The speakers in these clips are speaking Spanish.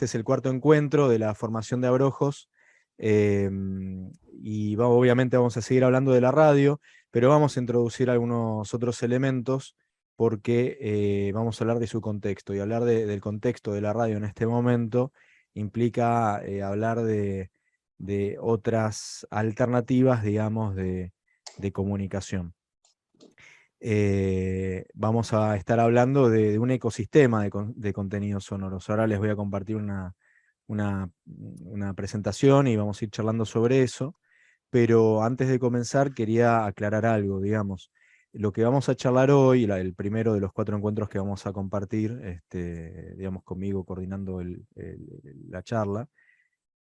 Este es el cuarto encuentro de la formación de Abrojos, y obviamente vamos a seguir hablando de la radio, pero vamos a introducir algunos otros elementos porque vamos a hablar de su contexto, y hablar del contexto de la radio en este momento implica hablar de otras alternativas, digamos, de comunicación. Vamos a estar hablando de un ecosistema de contenidos sonoros. Ahora les voy a compartir una presentación y vamos a ir charlando sobre eso, pero antes de comenzar quería aclarar algo, digamos. Lo que vamos a charlar hoy, el primero de los 4 encuentros que vamos a compartir, digamos, conmigo coordinando la charla,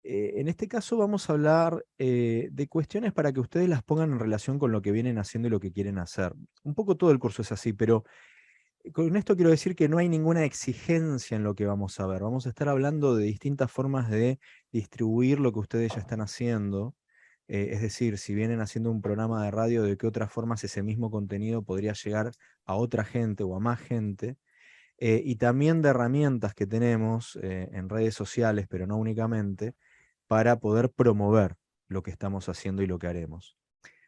en este caso vamos a hablar de cuestiones para que ustedes las pongan en relación con lo que vienen haciendo y lo que quieren hacer. Un poco todo el curso es así, pero con esto quiero decir que no hay ninguna exigencia en lo que vamos a ver. Vamos a estar hablando de distintas formas de distribuir lo que ustedes ya están haciendo. Es decir, si vienen haciendo un programa de radio, de qué otras formas ese mismo contenido podría llegar a otra gente o a más gente. Y también de herramientas que tenemos en redes sociales, pero no únicamente, para poder promover lo que estamos haciendo y lo que haremos.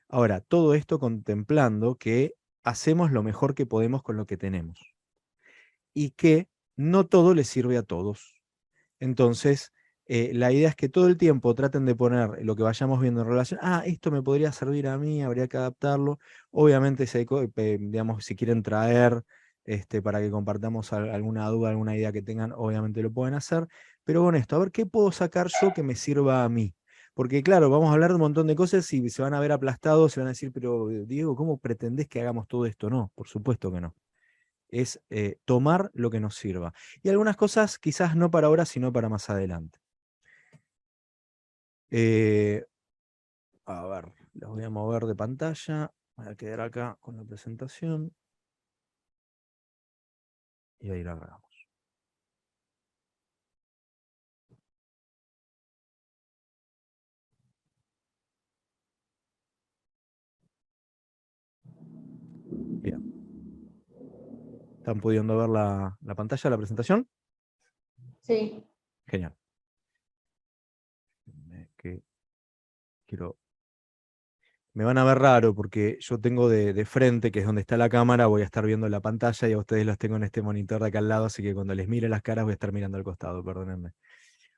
Ahora, todo esto contemplando que hacemos lo mejor que podemos con lo que tenemos y que no todo les sirve a todos. Entonces, la idea es que todo el tiempo traten de poner lo que vayamos viendo en relación, esto me podría servir a mí, habría que adaptarlo. Obviamente, digamos, si quieren traer para que compartamos alguna duda, alguna idea que tengan, obviamente lo pueden hacer. Pero con esto, a ver, ¿qué puedo sacar yo que me sirva a mí? Porque claro, vamos a hablar de un montón de cosas y se van a ver aplastados, se van a decir, pero Diego, ¿cómo pretendés que hagamos todo esto? No, por supuesto que no. Es tomar lo que nos sirva. Y algunas cosas quizás no para ahora, sino para más adelante. A ver, los voy a mover de pantalla. Voy a quedar acá con la presentación. Y ahí la grabamos. Bien. ¿Están pudiendo ver la pantalla, la presentación? Sí. Genial. Que quiero... Me van a ver raro porque yo tengo de frente, que es donde está la cámara, voy a estar viendo la pantalla y a ustedes los tengo en este monitor de acá al lado, así que cuando les mire las caras voy a estar mirando al costado, perdónenme.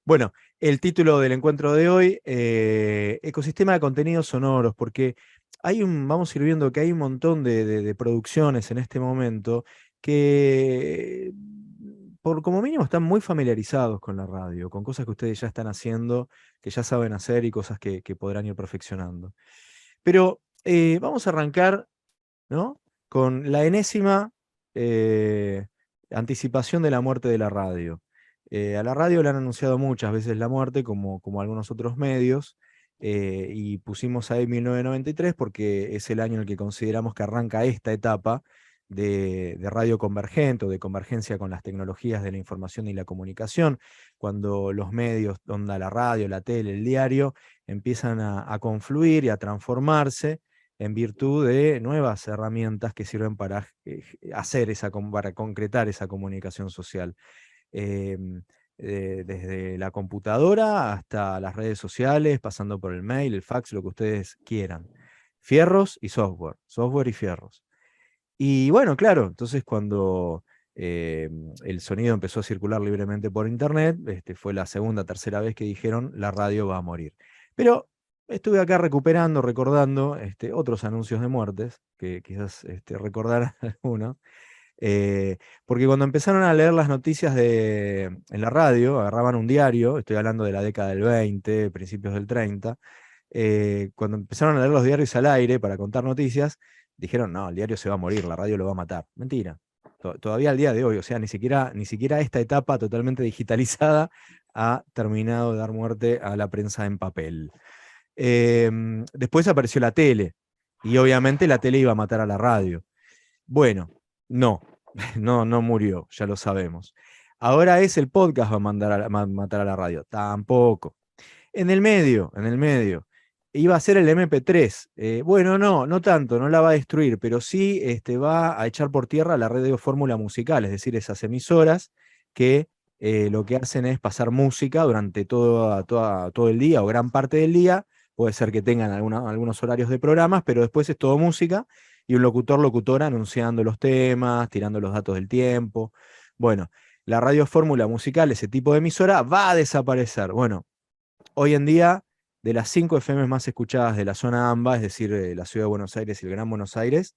Bueno, el título del encuentro de hoy, ecosistema de contenidos sonoros, porque vamos a ir viendo que hay un montón de producciones en este momento que, por como mínimo, están muy familiarizados con la radio, con cosas que ustedes ya están haciendo, que ya saben hacer y cosas que podrán ir perfeccionando. Pero vamos a arrancar, ¿no?, con la enésima anticipación de la muerte de la radio. A la radio le han anunciado muchas veces la muerte, como algunos otros medios, y pusimos ahí 1993 porque es el año en el que consideramos que arranca esta etapa de radio convergente o de convergencia con las tecnologías de la información y la comunicación, cuando los medios, onda la radio, la tele, el diario, empiezan a confluir y a transformarse en virtud de nuevas herramientas que sirven para para concretar esa comunicación social. Desde la computadora hasta las redes sociales, pasando por el mail, el fax, lo que ustedes quieran. Fierros y software, software y fierros. Y bueno, claro, entonces cuando el sonido empezó a circular libremente por internet, fue la segunda, tercera vez que dijeron la radio va a morir. Pero estuve acá recuperando, recordando otros anuncios de muertes, que quizás recordarán algunos, porque cuando empezaron a leer las noticias en la radio, agarraban un diario, estoy hablando de la década del 20, principios del 30, cuando empezaron a leer los diarios al aire para contar noticias, dijeron, no, el diario se va a morir, la radio lo va a matar. Mentira. Todavía al día de hoy, o sea, ni siquiera esta etapa totalmente digitalizada ha terminado de dar muerte a la prensa en papel. Después apareció la tele, y obviamente la tele iba a matar a la radio. Bueno, no, no murió, ya lo sabemos. Ahora es el podcast va a matar a la radio. Tampoco. En el medio, iba a ser el MP3. Bueno, no tanto, no la va a destruir, pero sí va a echar por tierra la red de fórmula musical, es decir, esas emisoras que lo que hacen es pasar música durante todo el día o gran parte del día. Puede ser que tengan algunos horarios de programas, pero después es todo música y un locutor, locutora anunciando los temas, tirando los datos del tiempo. Bueno, la radio fórmula musical, ese tipo de emisora, va a desaparecer. Bueno, hoy en día, de las 5 FM más escuchadas de la zona AMBA, es decir, la ciudad de Buenos Aires y el Gran Buenos Aires,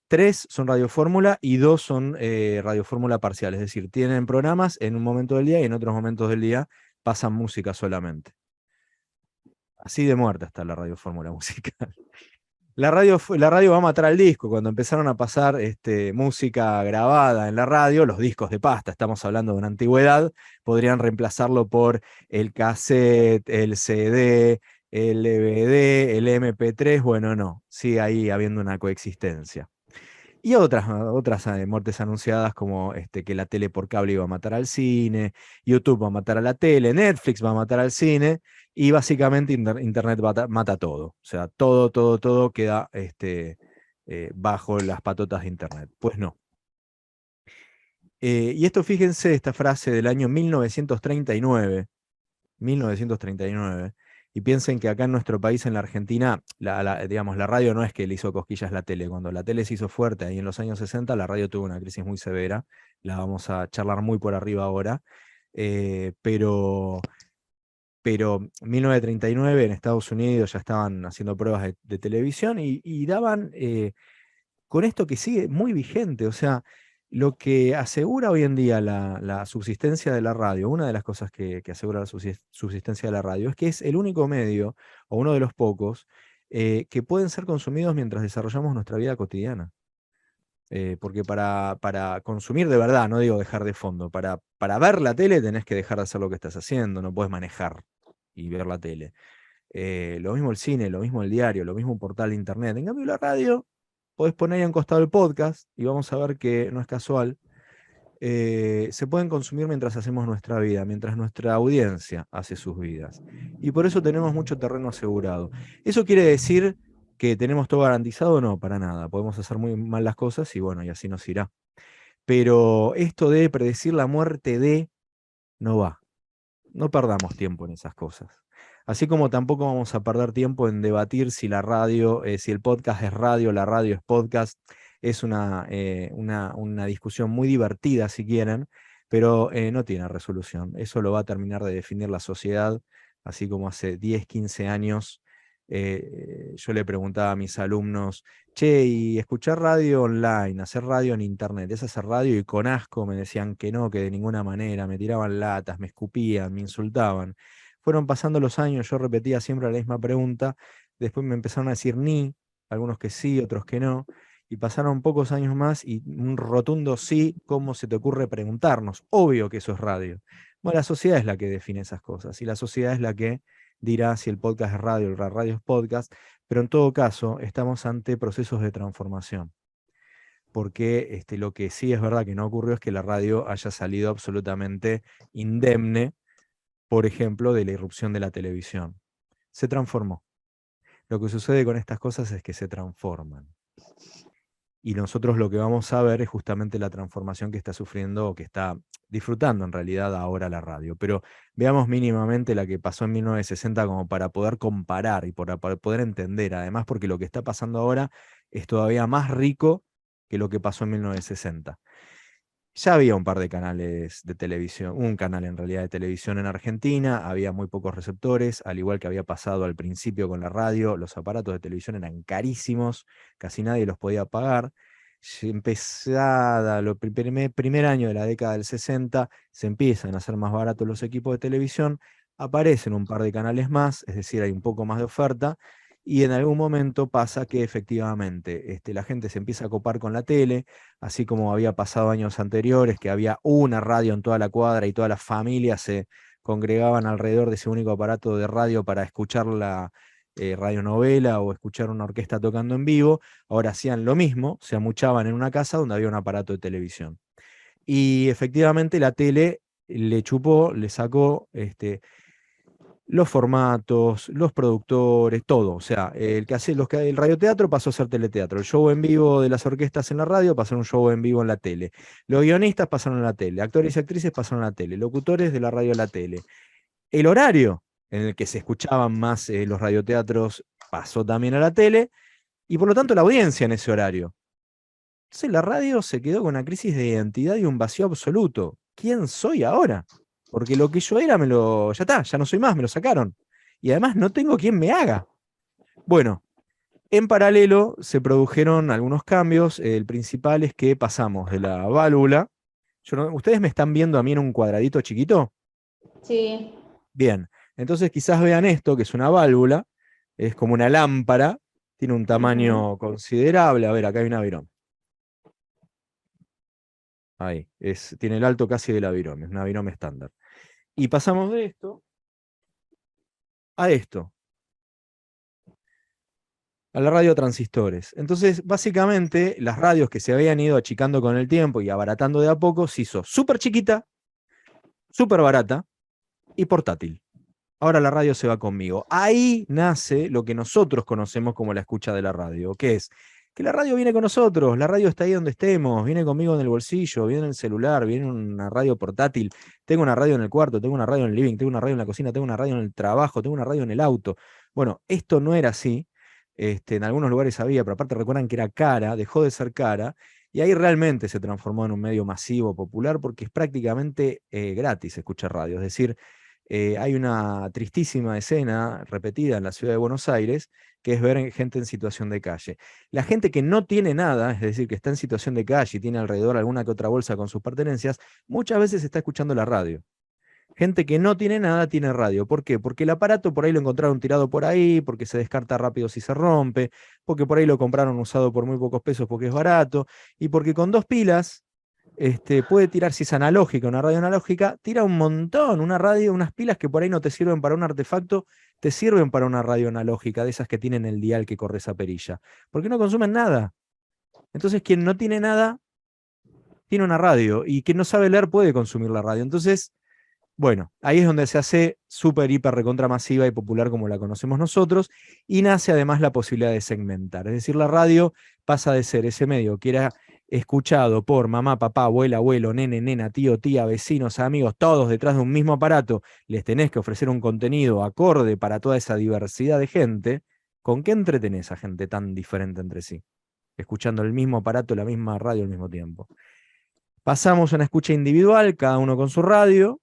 3 son Radio Fórmula y 2 son Radio Fórmula parcial, es decir, tienen programas en un momento del día y en otros momentos del día pasan música solamente. Así de muerta está la Radio Fórmula musical. La radio va a matar al disco. Cuando empezaron a pasar música grabada en la radio, los discos de pasta, estamos hablando de una antigüedad, podrían reemplazarlo por el cassette, el CD, el DVD, el MP3. Bueno, no, sigue ahí habiendo una coexistencia. Y otras muertes anunciadas como que la tele por cable iba a matar al cine, YouTube va a matar a la tele, Netflix va a matar al cine, y básicamente Internet mata todo. O sea, todo queda bajo las patotas de Internet. Pues no. Y esto, fíjense, esta frase del año 1939, y piensen que acá en nuestro país, en la Argentina, digamos, la radio no es que le hizo cosquillas la tele. Cuando la tele se hizo fuerte ahí en los años 60, la radio tuvo una crisis muy severa. La vamos a charlar muy por arriba ahora. Pero 1939 en Estados Unidos ya estaban haciendo pruebas de televisión y daban con esto que sigue muy vigente. O sea, lo que asegura hoy en día la subsistencia de la radio, una de las cosas que asegura la subsistencia de la radio, es que es el único medio, o uno de los pocos, que pueden ser consumidos mientras desarrollamos nuestra vida cotidiana. Porque para consumir de verdad, no digo dejar de fondo, para ver la tele tenés que dejar de hacer lo que estás haciendo, no puedes manejar y ver la tele. Lo mismo el cine, lo mismo el diario, lo mismo un portal de internet. En cambio, la radio, podés poner ahí a un costado el podcast y vamos a ver que no es casual. Se pueden consumir mientras hacemos nuestra vida, mientras nuestra audiencia hace sus vidas. Y por eso tenemos mucho terreno asegurado. ¿Eso quiere decir que tenemos todo garantizado? No, para nada. Podemos hacer muy mal las cosas y bueno, y así nos irá. Pero esto de predecir la muerte no va. No perdamos tiempo en esas cosas. Así como tampoco vamos a perder tiempo en debatir si la radio, si el podcast es radio, la radio es podcast. Es una discusión muy divertida, si quieren, pero no tiene resolución. Eso lo va a terminar de definir la sociedad, así como hace 10, 15 años. Yo le preguntaba a mis alumnos, che, y escuchar radio online, hacer radio en internet, ¿es hacer radio? Y con asco me decían que no, que de ninguna manera, me tiraban latas, me escupían, me insultaban. Fueron pasando los años, yo repetía siempre la misma pregunta, después me empezaron a decir ni, algunos que sí, otros que no, y pasaron pocos años más y un rotundo sí. ¿Cómo se te ocurre preguntarnos? Obvio que eso es radio. Bueno, la sociedad es la que define esas cosas, y la sociedad es la que dirá si el podcast es radio, el radio es podcast, pero en todo caso estamos ante procesos de transformación, porque lo que sí es verdad que no ocurrió es que la radio haya salido absolutamente indemne, por ejemplo, de la irrupción de la televisión. Se transformó. Lo que sucede con estas cosas es que se transforman. Y nosotros lo que vamos a ver es justamente la transformación que está sufriendo o que está disfrutando en realidad ahora la radio. Pero veamos mínimamente la que pasó en 1960 como para poder comparar y para poder entender, además porque lo que está pasando ahora es todavía más rico que lo que pasó en 1960. Ya había un par de canales de televisión, un canal en realidad de televisión en Argentina, había muy pocos receptores, al igual que había pasado al principio con la radio, los aparatos de televisión eran carísimos, casi nadie los podía pagar. Empezada, primer año de la década del 60, se empiezan a hacer más baratos los equipos de televisión, aparecen un par de canales más, es decir, hay un poco más de oferta, y en algún momento pasa que efectivamente la gente se empieza a copar con la tele, así como había pasado años anteriores, que había una radio en toda la cuadra y todas las familias se congregaban alrededor de ese único aparato de radio para escuchar la radionovela o escuchar una orquesta tocando en vivo. Ahora hacían lo mismo, se amuchaban en una casa donde había un aparato de televisión. Y efectivamente la tele le chupó, le sacó los formatos, los productores, todo. O sea, el radioteatro pasó a ser teleteatro. El show en vivo de las orquestas en la radio pasó a un show en vivo en la tele. Los guionistas pasaron a la tele. Actores y actrices pasaron a la tele. Locutores de la radio a la tele. El horario en el que se escuchaban más los radioteatros pasó también a la tele. Y por lo tanto la audiencia en ese horario. Entonces la radio se quedó con una crisis de identidad y un vacío absoluto. ¿Quién soy ahora? Porque lo que yo era ya está, ya no soy más, me lo sacaron. Y además no tengo quien me haga. Bueno, en paralelo se produjeron algunos cambios. El principal es que pasamos de la válvula. ¿Ustedes me están viendo a mí en un cuadradito chiquito? Sí. Bien, entonces quizás vean esto, que es una válvula, es como una lámpara, tiene un Ujú. tamaño considerable. A ver, acá hay un avirón. Ahí, tiene el alto casi del avirón, es un avirón estándar. Y pasamos de esto a esto, a la radio transistores. Entonces, básicamente, las radios que se habían ido achicando con el tiempo y abaratando de a poco, se hizo súper chiquita, súper barata y portátil. Ahora la radio se va conmigo. Ahí nace lo que nosotros conocemos como la escucha de la radio, que es que la radio viene con nosotros, la radio está ahí donde estemos, viene conmigo en el bolsillo, viene en el celular, viene en una radio portátil, tengo una radio en el cuarto, tengo una radio en el living, tengo una radio en la cocina, tengo una radio en el trabajo, tengo una radio en el auto. Bueno, esto no era así, en algunos lugares había, pero aparte recuerdan que era cara, dejó de ser cara, y ahí realmente se transformó en un medio masivo, popular, porque es prácticamente gratis escuchar radio, es decir, hay una tristísima escena repetida en la ciudad de Buenos Aires, que es ver gente en situación de calle. La gente que no tiene nada, es decir, que está en situación de calle y tiene alrededor alguna que otra bolsa con sus pertenencias, muchas veces está escuchando la radio. Gente que no tiene nada tiene radio. ¿Por qué? Porque el aparato por ahí lo encontraron tirado por ahí, porque se descarta rápido si se rompe, porque por ahí lo compraron usado por muy pocos pesos porque es barato, y porque con dos pilas puede tirar, si es analógica, una radio analógica, tira un montón, una radio, unas pilas que por ahí no te sirven para un artefacto, te sirven para una radio analógica, de esas que tienen el dial que corre esa perilla, porque no consumen nada. Entonces, quien no tiene nada, tiene una radio, y quien no sabe leer puede consumir la radio. Entonces, bueno, ahí es donde se hace súper, hiper, recontra masiva y popular como la conocemos nosotros, y nace además la posibilidad de segmentar. Es decir, la radio pasa de ser ese medio que era escuchado por mamá, papá, abuela, abuelo, nene, nena, tío, tía, vecinos, amigos, todos detrás de un mismo aparato, les tenés que ofrecer un contenido acorde para toda esa diversidad de gente. ¿Con qué entretenés a gente tan diferente entre sí? Escuchando el mismo aparato, la misma radio al mismo tiempo. Pasamos a una escucha individual, cada uno con su radio,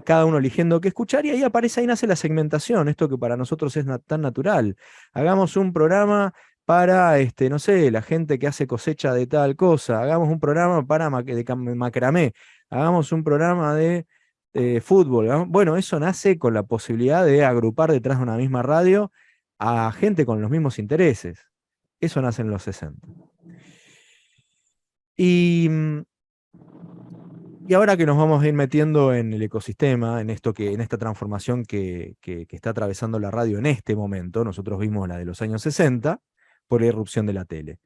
cada uno eligiendo qué escuchar, y ahí aparece, ahí nace la segmentación, esto que para nosotros es tan natural. Hagamos un programa para, no sé, la gente que hace cosecha de tal cosa, hagamos un programa para macramé, hagamos un programa de fútbol. Bueno, eso nace con la posibilidad de agrupar detrás de una misma radio a gente con los mismos intereses. Eso nace en los 60. Y y ahora que nos vamos a ir metiendo en el ecosistema, en esta transformación que está atravesando la radio en este momento, nosotros vimos la de los años 60 por la irrupción de la tele.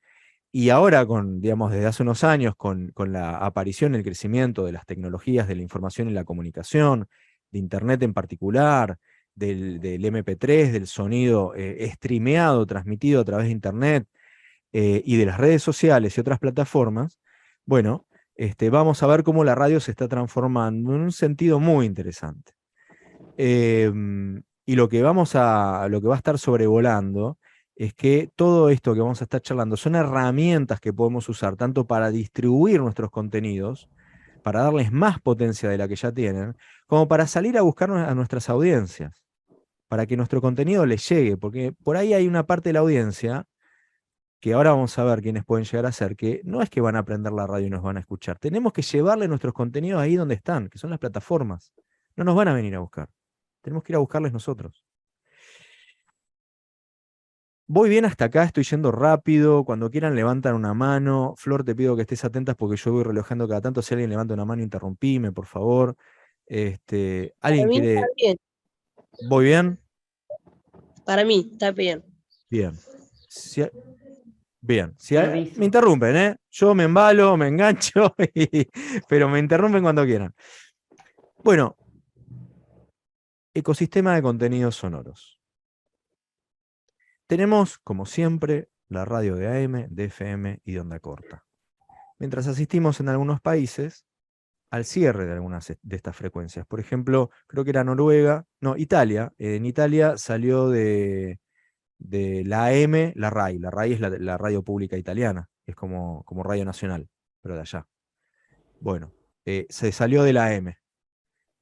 Y ahora, digamos, desde hace unos años, con la aparición y el crecimiento de las tecnologías de la información y la comunicación, de Internet en particular, del MP3, del sonido streameado, transmitido a través de Internet, y de las redes sociales y otras plataformas, bueno, vamos a ver cómo la radio se está transformando en un sentido muy interesante. Y lo que va a estar sobrevolando es que todo esto que vamos a estar charlando son herramientas que podemos usar tanto para distribuir nuestros contenidos, para darles más potencia de la que ya tienen, como para salir a buscar a nuestras audiencias, para que nuestro contenido les llegue, porque por ahí hay una parte de la audiencia que ahora vamos a ver quiénes pueden llegar a ser, que no es que van a aprender la radio y nos van a escuchar. Tenemos que llevarle nuestros contenidos ahí donde están, que son las plataformas. No nos van a venir a buscar. Tenemos que ir a buscarles nosotros. Voy bien hasta acá, estoy yendo rápido. Cuando quieran levantan una mano. Flor, te pido que estés atentas porque yo voy relojando cada tanto. Si alguien levanta una mano, interrumpime, por favor. Para ¿Alguien mí está quiere? bien, ¿Voy bien? para mí está bien. Bien. Si, Bien, me Aviso. interrumpen, ¿eh? Yo me embalo, me engancho, pero me interrumpen cuando quieran. Bueno, Ecosistema de contenidos sonoros. Tenemos, como siempre, la radio de AM, de FM y de onda corta. Mientras asistimos en algunos países al cierre de algunas de estas frecuencias. Por ejemplo, creo que era Noruega, no, Italia. En Italia salió de la AM, la RAI. La RAI es la radio pública italiana, es como radio nacional, pero de allá. Bueno, se salió de la AM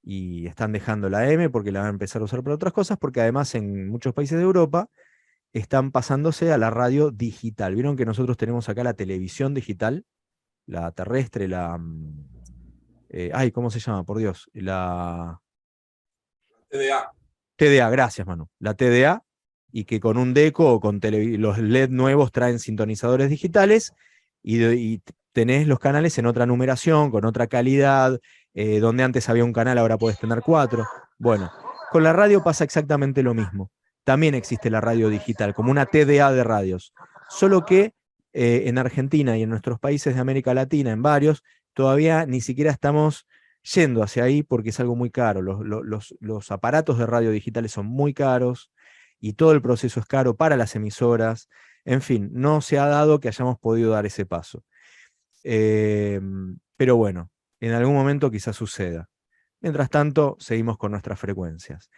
y están dejando la AM porque la van a empezar a usar para otras cosas, porque además en muchos países de Europa están pasándose a la radio digital. Vieron que nosotros tenemos acá la televisión digital, la terrestre, ay, ¿cómo se llama? Por Dios. La TDA. TDA, gracias, Manu. La TDA, y que con un deco o con los LED nuevos traen sintonizadores digitales y tenés los canales en otra numeración, con otra calidad, donde antes había un canal, ahora podés tener 4. Bueno, con la radio pasa exactamente lo mismo. También existe la radio digital, como una TDA de radios. Solo que en Argentina y en nuestros países de América Latina, en varios, todavía ni siquiera estamos yendo hacia ahí porque es algo muy caro. Los aparatos de radio digitales son muy caros y todo el proceso es caro para las emisoras. En fin, no se ha dado que hayamos podido dar ese paso. Pero bueno, en algún momento quizás suceda. Mientras tanto, seguimos con nuestras frecuencias.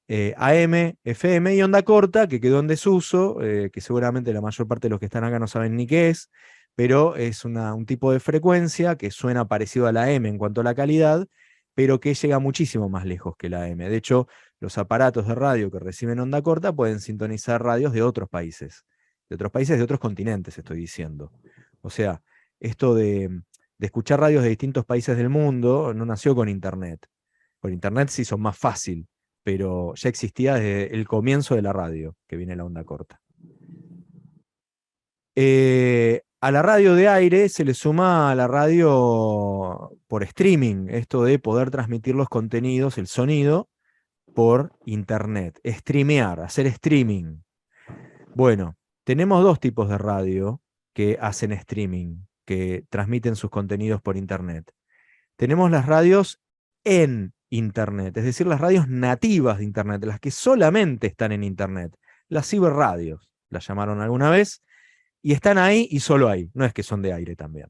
AM, FM y onda corta, que quedó en desuso, que seguramente la mayor parte de los que están acá no saben ni qué es, pero es un tipo de frecuencia que suena parecido a la M en cuanto a la calidad, pero que llega muchísimo más lejos que la M. De hecho, los aparatos de radio que reciben onda corta pueden sintonizar radios de otros países, de otros continentes, estoy diciendo. O sea, esto de escuchar radios de distintos países del mundo no nació con Internet. Con Internet se hizo más fácil, pero ya existía desde el comienzo de la radio, que viene la onda corta. A la radio de aire se le suma a la radio por streaming, esto de poder transmitir los contenidos, el sonido, por internet, streamear, hacer streaming. Bueno, tenemos dos tipos de radio que hacen streaming, que transmiten sus contenidos por internet. Tenemos las radios en internet, es decir, las radios nativas de internet, las que solamente están en internet, las ciberradios, las llamaron alguna vez, y están ahí y solo ahí, no es que son de aire también.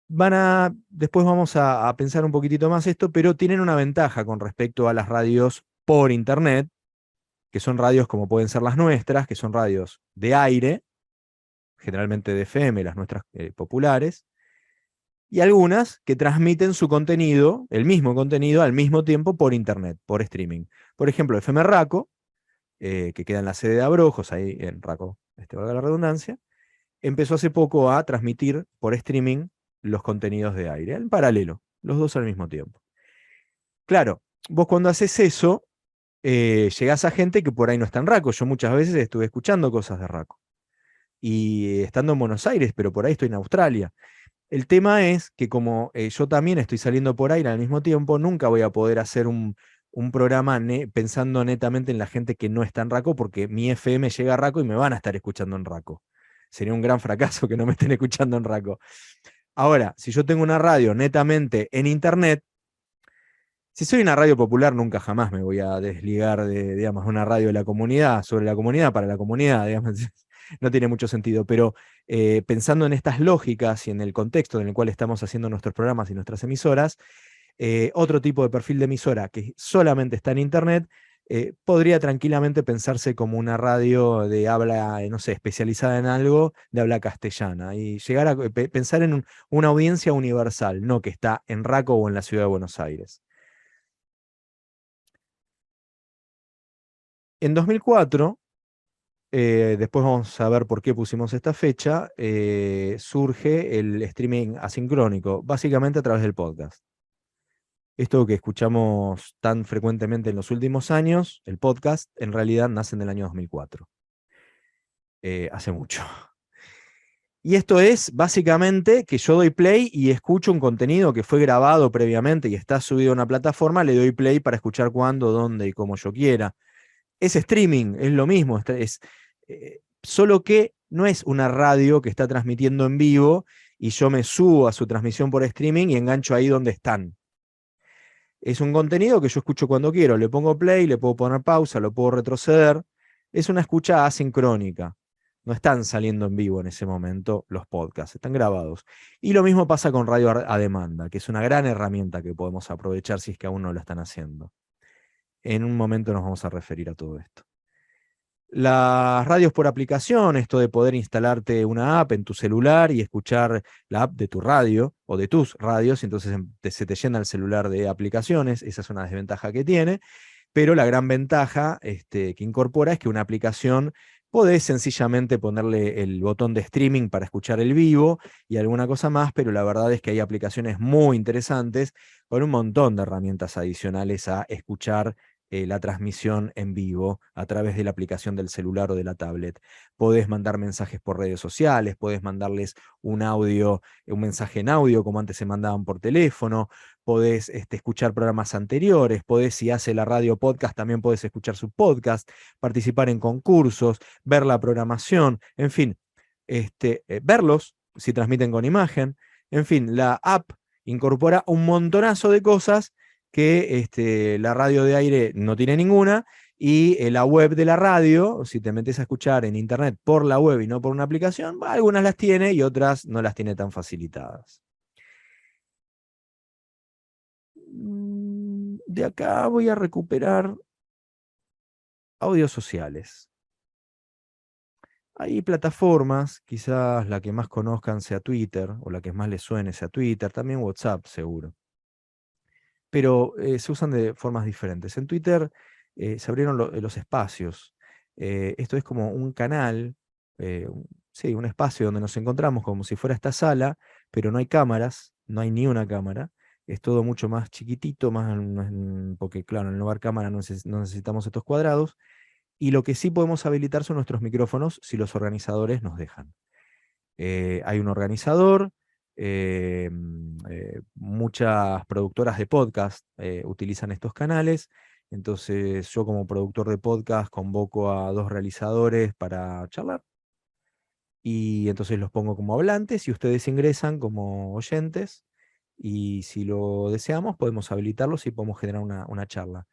Después vamos a pensar un poquitito más esto, pero tienen una ventaja con respecto a las radios por internet, que son radios como pueden ser las nuestras, que son radios de aire, generalmente de FM, las nuestras populares, y algunas que transmiten su contenido, el mismo contenido, al mismo tiempo por internet, por streaming. Por ejemplo, FM Raco, que queda en la sede de Abrojos, ahí en Raco, valga la redundancia, empezó hace poco a transmitir por streaming los contenidos de aire, en paralelo, los dos al mismo tiempo. Claro, vos cuando haces eso, llegás a gente que por ahí no está en Raco. Yo muchas veces estuve escuchando cosas de Raco. Y estando en Buenos Aires, pero por ahí estoy en Australia. El tema es que como yo también estoy saliendo por aire al mismo tiempo, nunca voy a poder hacer un programa pensando netamente en la gente que no está en Raco, porque mi FM llega a Raco y me van a estar escuchando en Raco. Sería un gran fracaso que no me estén escuchando en Raco. Ahora, si yo tengo una radio netamente en internet, si soy una radio popular, nunca jamás me voy a desligar de, digamos, una radio de la comunidad, sobre la comunidad, para la comunidad, digamos, no tiene mucho sentido, pero pensando en estas lógicas y en el contexto en el cual estamos haciendo nuestros programas y nuestras emisoras, otro tipo de perfil de emisora que solamente está en internet, podría tranquilamente pensarse como una radio de habla, no sé, especializada en algo de habla castellana, y llegar a pensar en una audiencia universal, no que está en Raco o en la ciudad de Buenos Aires. En 2004, después vamos a ver por qué pusimos esta fecha, surge el streaming asincrónico, básicamente a través del podcast. Esto que escuchamos tan frecuentemente en los últimos años, el podcast, en realidad nace en el año 2004. Hace mucho. Y esto es básicamente que yo doy play y escucho un contenido que fue grabado previamente y está subido a una plataforma, le doy play para escuchar cuándo, dónde y cómo yo quiera. Es streaming, es lo mismo, solo que no es una radio que está transmitiendo en vivo y yo me subo a su transmisión por streaming y engancho ahí donde están. Es un contenido que yo escucho cuando quiero, le pongo play, le puedo poner pausa, lo puedo retroceder. Es una escucha asincrónica. No están saliendo en vivo en ese momento los podcasts, están grabados. Y lo mismo pasa con radio a demanda, que es una gran herramienta que podemos aprovechar si es que aún no lo están haciendo. En un momento nos vamos a referir a todo esto. Las radios por aplicación, esto de poder instalarte una app en tu celular y escuchar la app de tu radio o de tus radios, entonces se te llena el celular de aplicaciones, esa es una desventaja que tiene, pero la gran ventaja que incorpora es que una aplicación podés sencillamente ponerle el botón de streaming para escuchar el vivo y alguna cosa más, pero la verdad es que hay aplicaciones muy interesantes con un montón de herramientas adicionales a escuchar la transmisión en vivo a través de la aplicación del celular o de la tablet. Podés mandar mensajes por redes sociales, podés mandarles un audio, un mensaje en audio como antes se mandaban por teléfono, podés escuchar programas anteriores, podés, si hace la radio podcast, también podés escuchar su podcast, participar en concursos, ver la programación, en fin, verlos si transmiten con imagen, en fin, la app incorpora un montonazo de cosas que la radio de aire no tiene ninguna, y la web de la radio, si te metes a escuchar en internet por la web y no por una aplicación, algunas las tiene y otras no las tiene tan facilitadas. De acá voy a recuperar audios sociales. Hay plataformas, quizás la que más conozcan sea Twitter, o la que más les suene sea Twitter, también WhatsApp seguro. Pero se usan de formas diferentes. En Twitter se abrieron los espacios. Esto es como un canal, sí, un espacio donde nos encontramos como si fuera esta sala, pero no hay cámaras, no hay ni una cámara. Es todo mucho más chiquitito, porque claro, al no haber cámara no necesitamos estos cuadrados. Y lo que sí podemos habilitar son nuestros micrófonos si los organizadores nos dejan. Hay un organizador, muchas productoras de podcast utilizan estos canales, entonces yo como productor de podcast convoco a 2 realizadores para charlar, y entonces los pongo como hablantes y ustedes ingresan como oyentes, y si lo deseamos podemos habilitarlos y podemos generar una charla.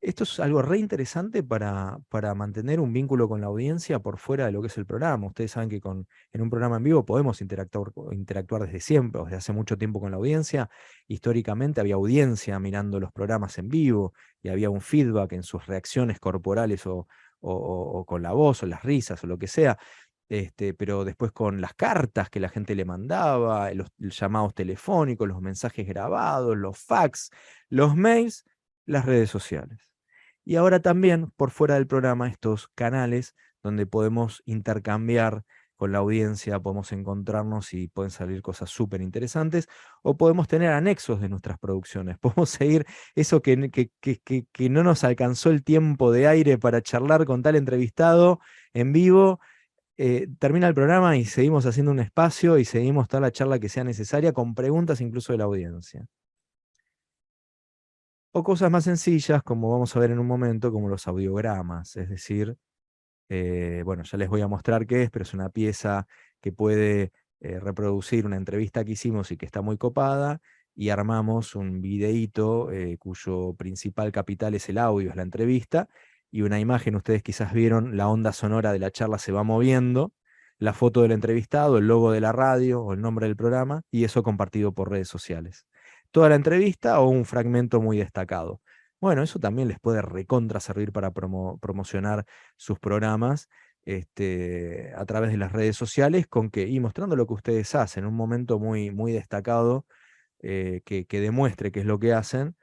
Esto es algo re interesante para mantener un vínculo con la audiencia por fuera de lo que es el programa. Ustedes saben que en un programa en vivo podemos interactuar desde siempre, o desde hace mucho tiempo con la audiencia. Históricamente había audiencia mirando los programas en vivo y había un feedback en sus reacciones corporales o con la voz o las risas o lo que sea. Pero después con las cartas que la gente le mandaba, los llamados telefónicos, los mensajes grabados, los fax, los mails, las redes sociales. Y ahora también, por fuera del programa, estos canales donde podemos intercambiar con la audiencia, podemos encontrarnos y pueden salir cosas súper interesantes, o podemos tener anexos de nuestras producciones. Podemos seguir eso que no nos alcanzó el tiempo de aire para charlar con tal entrevistado en vivo. Termina el programa y seguimos haciendo un espacio y seguimos toda la charla que sea necesaria con preguntas incluso de la audiencia. O cosas más sencillas, como vamos a ver en un momento, como los audiogramas, es decir, bueno, ya les voy a mostrar qué es, pero es una pieza que puede reproducir una entrevista que hicimos y que está muy copada, y armamos un videíto cuyo principal capital es el audio, es la entrevista, y una imagen, ustedes quizás vieron, la onda sonora de la charla se va moviendo, la foto del entrevistado, el logo de la radio o el nombre del programa, y eso compartido por redes sociales. Toda la entrevista o un fragmento muy destacado. Bueno, eso también les puede recontra servir para promocionar sus programas a través de las redes sociales, y mostrando lo que ustedes hacen, un momento muy, muy destacado que demuestre qué es lo que hacen,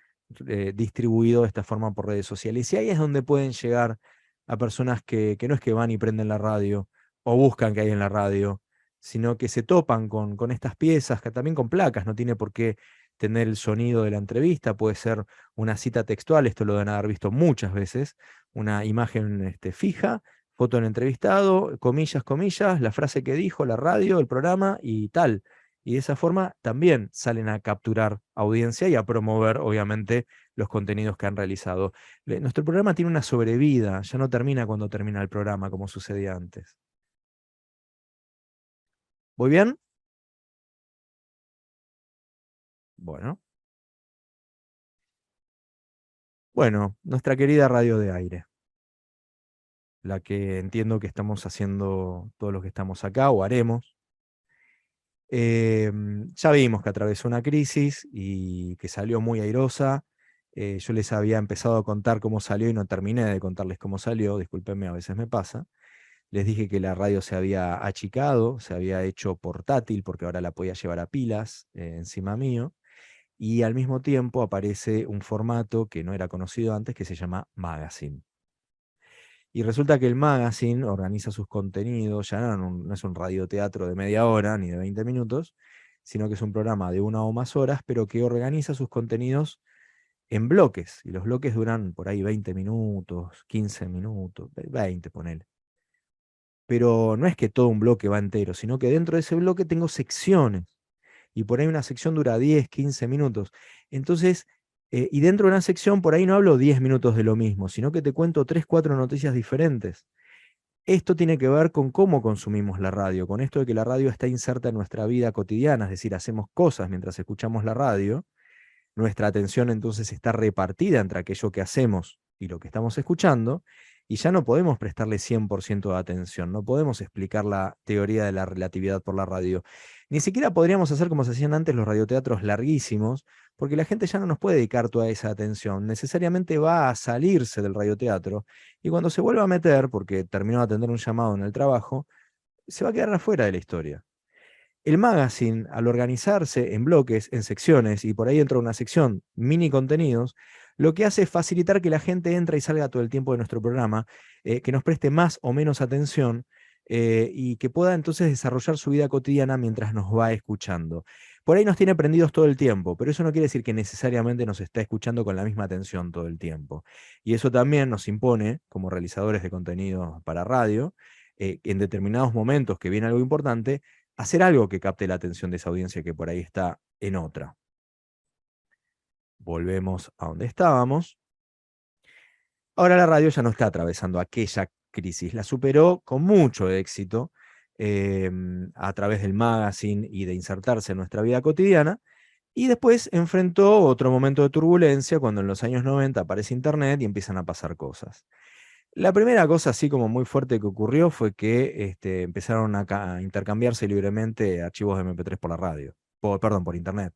distribuido de esta forma por redes sociales. Y ahí es donde pueden llegar a personas que no es que van y prenden la radio o buscan que hay en la radio, sino que se topan con estas piezas, que también con placas, no tiene por qué tener el sonido de la entrevista, puede ser una cita textual, esto lo deben haber visto muchas veces, una imagen fija, foto del entrevistado, comillas, comillas, la frase que dijo, la radio, el programa y tal. Y de esa forma también salen a capturar audiencia y a promover, obviamente, los contenidos que han realizado. Nuestro programa tiene una sobrevida, ya no termina cuando termina el programa, como sucedía antes. ¿Voy bien? Bueno. Bueno, nuestra querida radio de aire, la que entiendo que estamos haciendo todos los que estamos acá, o haremos. Ya vimos que atravesó una crisis y que salió muy airosa. Yo les había empezado a contar cómo salió y no terminé de contarles cómo salió, discúlpenme, a veces me pasa. Les dije que la radio se había achicado, se había hecho portátil porque ahora la podía llevar a pilas encima mío. Y al mismo tiempo aparece un formato que no era conocido antes que se llama Magazine. Y resulta que el Magazine organiza sus contenidos, ya no es un radioteatro de media hora ni de 20 minutos, sino que es un programa de 1 o más horas, pero que organiza sus contenidos en bloques. Y los bloques duran por ahí 20 minutos, 15 minutos, 20, ponele. Pero no es que todo un bloque va entero, sino que dentro de ese bloque tengo secciones. Y por ahí una sección dura 10, 15 minutos. Entonces, y dentro de una sección por ahí no hablo 10 minutos de lo mismo, sino que te cuento 3, 4 noticias diferentes. Esto tiene que ver con cómo consumimos la radio, con esto de que la radio está inserta en nuestra vida cotidiana, es decir, hacemos cosas mientras escuchamos la radio. Nuestra atención entonces está repartida entre aquello que hacemos y lo que estamos escuchando, y ya no podemos prestarle 100% de atención, no podemos explicar la teoría de la relatividad por la radio. Ni siquiera podríamos hacer como se hacían antes los radioteatros larguísimos, porque la gente ya no nos puede dedicar toda esa atención, necesariamente va a salirse del radioteatro, y cuando se vuelva a meter, porque terminó de atender un llamado en el trabajo, se va a quedar afuera de la historia. El magazine, al organizarse en bloques, en secciones, y por ahí entra una sección mini contenidos, lo que hace es facilitar que la gente entre y salga todo el tiempo de nuestro programa, que nos preste más o menos atención y que pueda entonces desarrollar su vida cotidiana mientras nos va escuchando. Por ahí nos tiene prendidos todo el tiempo, pero eso no quiere decir que necesariamente nos está escuchando con la misma atención todo el tiempo. Y eso también nos impone, como realizadores de contenido para radio, en determinados momentos que viene algo importante, hacer algo que capte la atención de esa audiencia que por ahí está en otra. Volvemos a donde estábamos. Ahora la radio ya no está atravesando aquella crisis, la superó con mucho éxito a través del magazine y de insertarse en nuestra vida cotidiana, y después enfrentó otro momento de turbulencia cuando en los años 90 aparece Internet y empiezan a pasar cosas. La primera cosa así como muy fuerte que ocurrió fue que empezaron a intercambiarse libremente archivos de MP3 por la radio, perdón, por internet.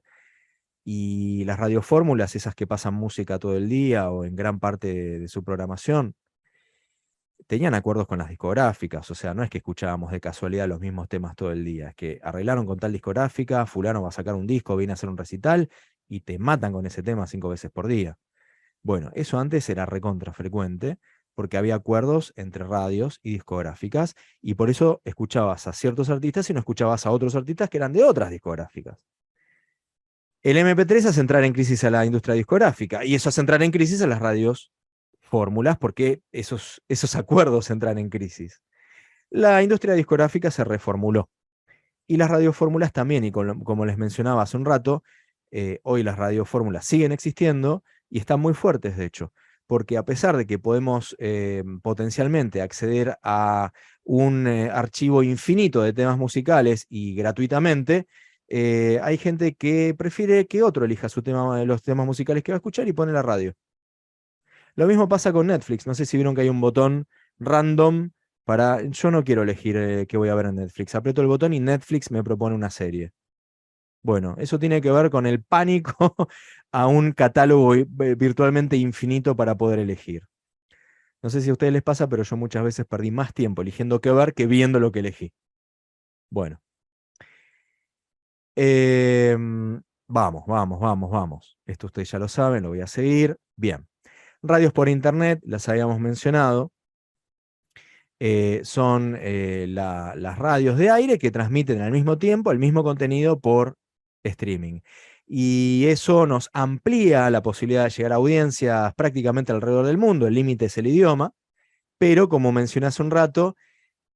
Y las radiofórmulas, esas que pasan música todo el día o en gran parte de su programación, tenían acuerdos con las discográficas, o sea, no es que escuchábamos de casualidad los mismos temas todo el día, es que arreglaron con tal discográfica, fulano va a sacar un disco, viene a hacer un recital y te matan con ese tema 5 veces por día. Bueno, eso antes era recontra frecuente, porque había acuerdos entre radios y discográficas, y por eso escuchabas a ciertos artistas y no escuchabas a otros artistas que eran de otras discográficas. El MP3 hace entrar en crisis a la industria discográfica, y eso hace entrar en crisis a las radios fórmulas, porque esos acuerdos entran en crisis. La industria discográfica se reformuló, y las radiofórmulas también, y como les mencionaba hace un rato, hoy las radiofórmulas siguen existiendo y están muy fuertes, de hecho, porque a pesar de que podemos potencialmente acceder a un archivo infinito de temas musicales y gratuitamente, hay gente que prefiere que otro elija su tema, los temas musicales que va a escuchar y pone la radio. Lo mismo pasa con Netflix, no sé si vieron que hay un botón random para, yo no quiero elegir qué voy a ver en Netflix, aprieto el botón y Netflix me propone una serie. Bueno, eso tiene que ver con el pánico a un catálogo virtualmente infinito para poder elegir. No sé si a ustedes les pasa, pero yo muchas veces perdí más tiempo eligiendo qué ver que viendo lo que elegí. Bueno. Vamos. Esto ustedes ya lo saben, lo voy a seguir. Bien. Radios por internet, las habíamos mencionado. Son las radios de aire que transmiten al mismo tiempo el mismo contenido por streaming. Y eso nos amplía la posibilidad de llegar a audiencias prácticamente alrededor del mundo. El límite es el idioma, pero como mencioné hace un rato,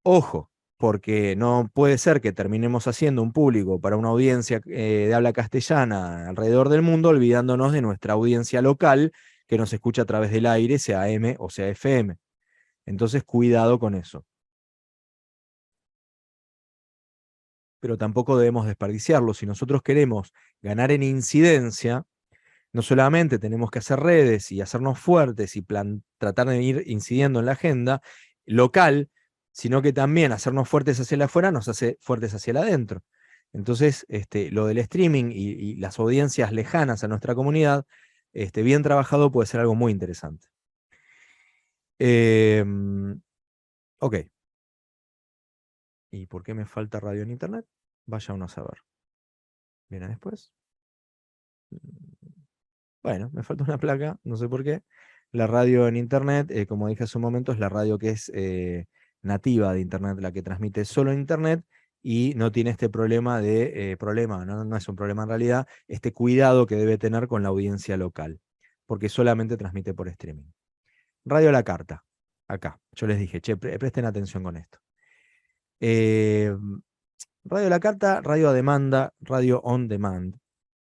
ojo, porque no puede ser que terminemos haciendo un público para una audiencia de habla castellana alrededor del mundo, olvidándonos de nuestra audiencia local que nos escucha a través del aire, sea AM o sea FM. Entonces, cuidado con eso. Pero tampoco debemos desperdiciarlo. Si nosotros queremos ganar en incidencia, No solamente tenemos que hacer redes y hacernos fuertes y tratar de ir incidiendo en la agenda local, sino que también hacernos fuertes hacia el afuera nos hace fuertes hacia el adentro. Entonces, lo del streaming y las audiencias lejanas a nuestra comunidad, bien trabajado puede ser algo muy interesante. Ok. ¿Y por qué me falta radio en internet? Vaya uno a saber. ¿Viene después? Bueno, me falta una placa, no sé por qué. La radio en internet, como dije hace un momento, es la radio que es nativa de internet, la que transmite solo en internet y no tiene este problema no es un problema en realidad, este cuidado que debe tener con la audiencia local, porque solamente transmite por streaming. Radio a la carta, acá. Yo les dije, che, presten atención con esto. Radio a la carta, radio a demanda, radio on demand.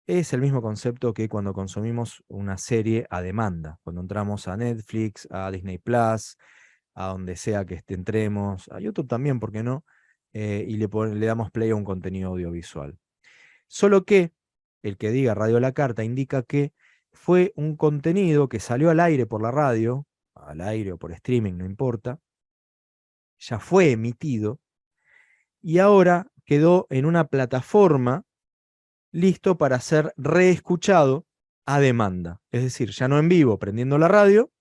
Es el mismo concepto que cuando consumimos una serie a demanda, cuando entramos a Netflix, a Disney Plus, a donde sea que entremos, a YouTube también, ¿por qué no? Y le damos play a un contenido audiovisual. Solo que el que diga radio a la carta indica que fue un contenido que salió al aire por la radio, al aire o por streaming, no importa, ya fue emitido y ahora quedó en una plataforma listo para ser reescuchado a demanda. Es decir, ya no en vivo prendiendo la radio,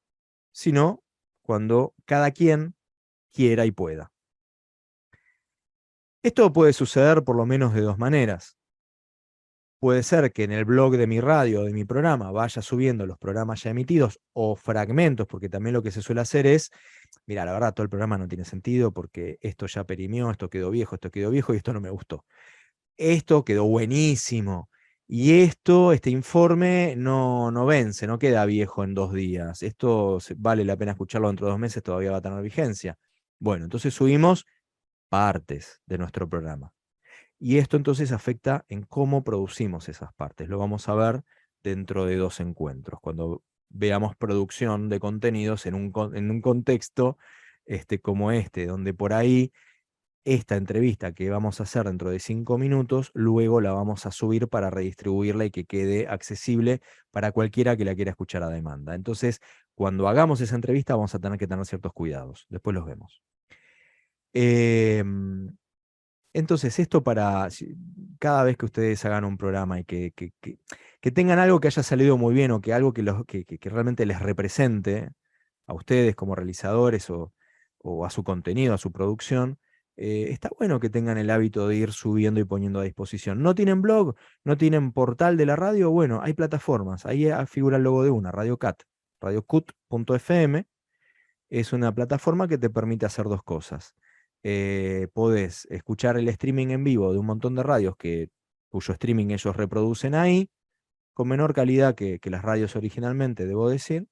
sino cuando cada quien quiera y pueda. Esto puede suceder por lo menos de dos maneras. Puede ser que en el blog de mi radio o de mi programa vaya subiendo los programas ya emitidos o fragmentos, porque también lo que se suele hacer es, mira, la verdad todo el programa no tiene sentido porque esto ya perimió, esto quedó viejo y esto no me gustó. Esto quedó buenísimo. Y este informe no vence, no queda viejo en 2 días. Esto vale la pena escucharlo dentro de 2 meses, todavía va a tener vigencia. Bueno, entonces subimos partes de nuestro programa. Y esto entonces afecta en cómo producimos esas partes. Lo vamos a ver dentro de 2 encuentros, cuando veamos producción de contenidos en un contexto como donde por ahí esta entrevista que vamos a hacer dentro de 5 minutos, luego la vamos a subir para redistribuirla y que quede accesible para cualquiera que la quiera escuchar a demanda. Entonces, cuando hagamos esa entrevista vamos a tener que tener ciertos cuidados. Después los vemos. Entonces, esto para cada vez que ustedes hagan un programa y que tengan algo que haya salido muy bien o que algo que realmente les represente a ustedes como realizadores o a su contenido, a su producción, está bueno que tengan el hábito de ir subiendo y poniendo a disposición. ¿No tienen blog? ¿No tienen portal de la radio? Bueno, hay plataformas. Ahí figura el logo de una, Radio Cat. radiocut.fm es una plataforma que te permite hacer 2 cosas. Podés escuchar el streaming en vivo de un montón de radios cuyo streaming ellos reproducen ahí, con menor calidad que las radios originalmente, debo decir,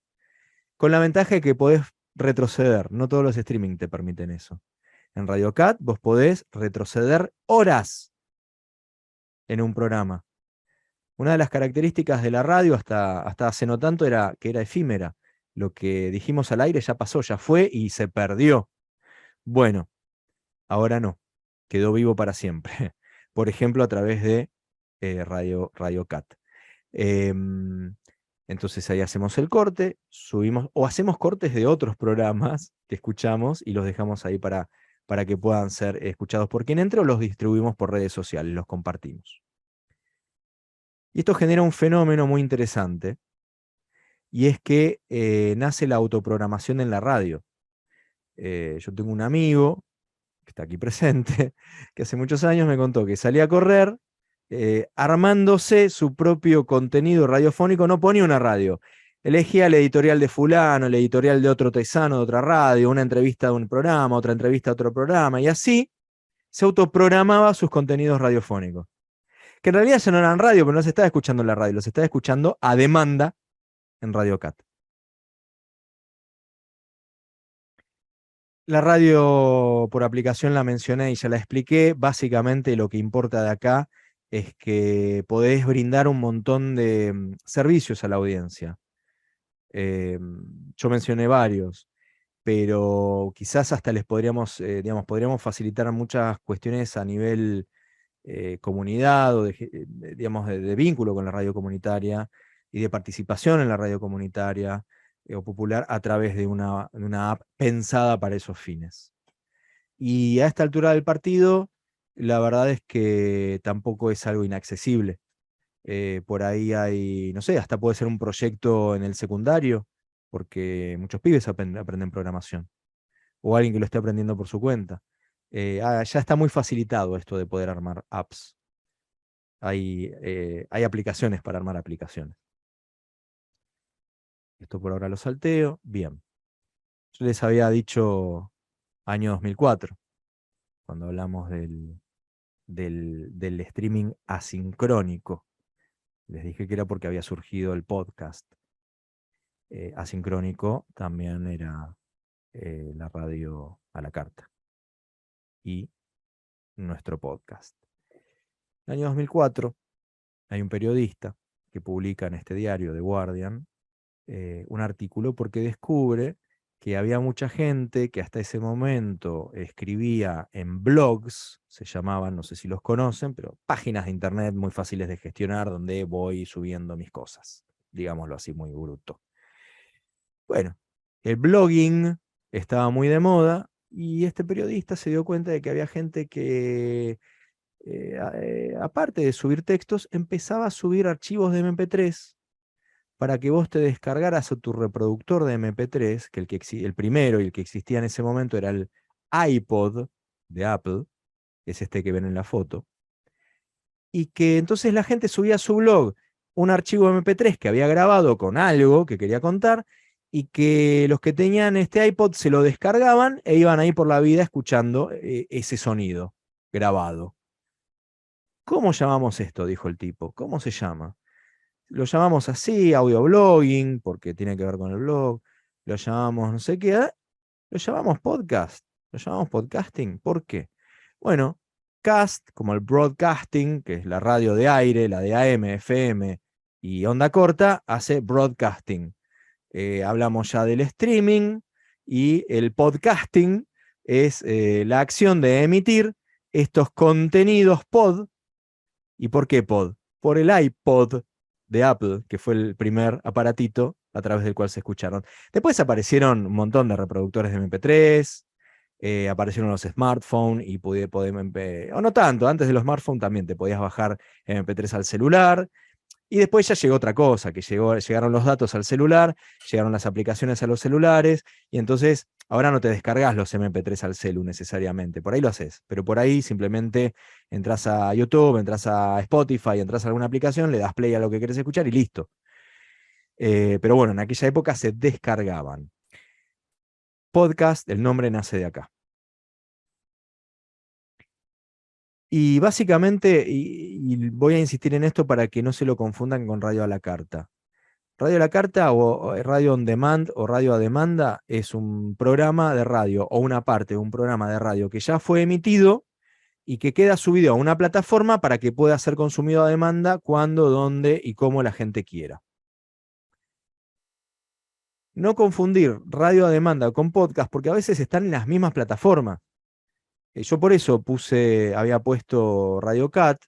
con la ventaja de que podés retroceder. No todos los streaming te permiten eso. En Radio Cat vos podés retroceder horas en un programa. Una de las características de la radio hasta hace no tanto era que era efímera. Lo que dijimos al aire ya pasó, ya fue y se perdió. Bueno, ahora no. Quedó vivo para siempre. Por ejemplo, a través de Radio Cat. Entonces ahí hacemos el corte, subimos, o hacemos cortes de otros programas que escuchamos y los dejamos ahí para que puedan ser escuchados por quien entre o los distribuimos por redes sociales, los compartimos. Y esto genera un fenómeno muy interesante, y es que nace la autoprogramación en la radio. Yo tengo un amigo, que está aquí presente, que hace muchos años me contó que salía a correr, armándose su propio contenido radiofónico, no ponía una radio. Elegía el editorial de fulano, el editorial de otro tesano de otra radio, una entrevista de un programa, otra entrevista de otro programa, y así se autoprogramaba sus contenidos radiofónicos. Que en realidad ya no eran radio, pero no se estaba escuchando en la radio, los estaba escuchando a demanda en Radio Cat. La radio por aplicación la mencioné y ya la expliqué. Básicamente lo que importa de acá es que podés brindar un montón de servicios a la audiencia. Yo mencioné varios, pero quizás hasta les podríamos facilitar muchas cuestiones a nivel comunidad o de vínculo con la radio comunitaria, y de participación en la radio comunitaria o popular a través de una app pensada para esos fines. Y a esta altura del partido, la verdad es que tampoco es algo inaccesible. Por ahí hay, no sé, hasta puede ser un proyecto en el secundario, porque muchos pibes aprenden programación, o alguien que lo esté aprendiendo por su cuenta. Ya está muy facilitado esto de poder armar apps. Hay aplicaciones para armar aplicaciones. Esto por ahora lo salteo. Bien. Yo les había dicho año 2004, cuando hablamos del streaming asincrónico. Les dije que era porque había surgido el podcast. Asincrónico también era la radio a la carta y nuestro podcast. En el año 2004 hay un periodista que publica en este diario, The Guardian, un artículo porque descubre que había mucha gente que hasta ese momento escribía en blogs, se llamaban, no sé si los conocen, pero páginas de internet muy fáciles de gestionar donde voy subiendo mis cosas, digámoslo así, muy bruto. Bueno, el blogging estaba muy de moda y este periodista se dio cuenta de que había gente que, aparte de subir textos, empezaba a subir archivos de MP3 para que vos te descargaras a tu reproductor de MP3, que el primero y el que existía en ese momento era el iPod de Apple, es este que ven en la foto, y que entonces la gente subía a su blog un archivo MP3 que había grabado con algo que quería contar, y que los que tenían este iPod se lo descargaban e iban ahí por la vida escuchando ese sonido grabado. ¿Cómo llamamos esto?, dijo el tipo. ¿Cómo se llama? Lo llamamos así, audioblogging, porque tiene que ver con el blog. Lo llamamos no sé qué. Lo llamamos podcast. Lo llamamos podcasting. ¿Por qué? Bueno, cast, como el broadcasting, que es la radio de aire, la de AM, FM y onda corta, hace broadcasting. Hablamos ya del streaming, y el podcasting es la acción de emitir estos contenidos pod. ¿Y por qué pod? Por el iPod de Apple, que fue el primer aparatito a través del cual se escucharon. Después aparecieron un montón de reproductores de MP3, aparecieron los smartphones y o no tanto, antes de los smartphones también te podías bajar MP3 al celular. Y después ya llegó otra cosa, que llegaron los datos al celular, llegaron las aplicaciones a los celulares, y entonces ahora no te descargas los MP3 al celu necesariamente, por ahí lo haces, pero por ahí simplemente entras a YouTube, entras a Spotify, entras a alguna aplicación, le das play a lo que querés escuchar y listo. Pero bueno, en aquella época se descargaban. Podcast, el nombre nace de acá. Y básicamente, y voy a insistir en esto para que no se lo confundan con radio a la carta. Radio a la carta o radio on demand o radio a demanda es un programa de radio o una parte de un programa de radio que ya fue emitido y que queda subido a una plataforma para que pueda ser consumido a demanda cuando, dónde y cómo la gente quiera. No confundir radio a demanda con podcast, porque a veces están en las mismas plataformas. Yo por eso había puesto Radio Cat,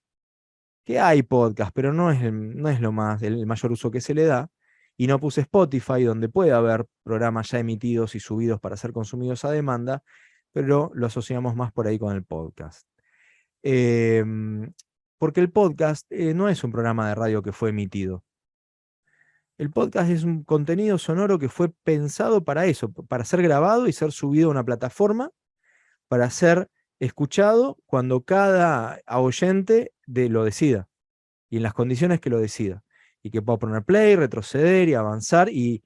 que hay podcast, pero no es el mayor uso que se le da. Y no puse Spotify, donde puede haber programas ya emitidos y subidos para ser consumidos a demanda, pero lo asociamos más por ahí con el podcast. Porque el podcast no es un programa de radio que fue emitido. El podcast es un contenido sonoro que fue pensado para eso, para ser grabado y ser subido a una plataforma, para ser escuchado cuando cada oyente lo decida, y en las condiciones que lo decida, y que pueda poner play, retroceder y avanzar, y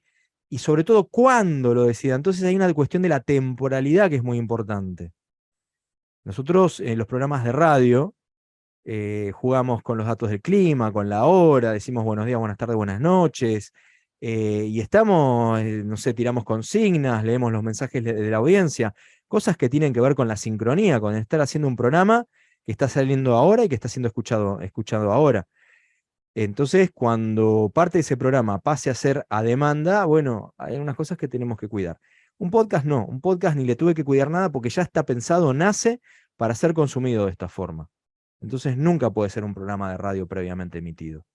sobre todo cuándo lo decida. Entonces hay una cuestión de la temporalidad que es muy importante. Nosotros en los programas de radio jugamos con los datos del clima, con la hora, decimos buenos días, buenas tardes, buenas noches, y estamos, no sé, tiramos consignas, leemos los mensajes de la audiencia, cosas que tienen que ver con la sincronía, con estar haciendo un programa que está saliendo ahora y que está siendo escuchado ahora. Entonces, cuando parte de ese programa pase a ser a demanda, bueno, hay unas cosas que tenemos que cuidar. Un podcast no, un podcast ni le tuve que cuidar nada porque ya está pensado, nace para ser consumido de esta forma. Entonces nunca puede ser un programa de radio previamente emitido.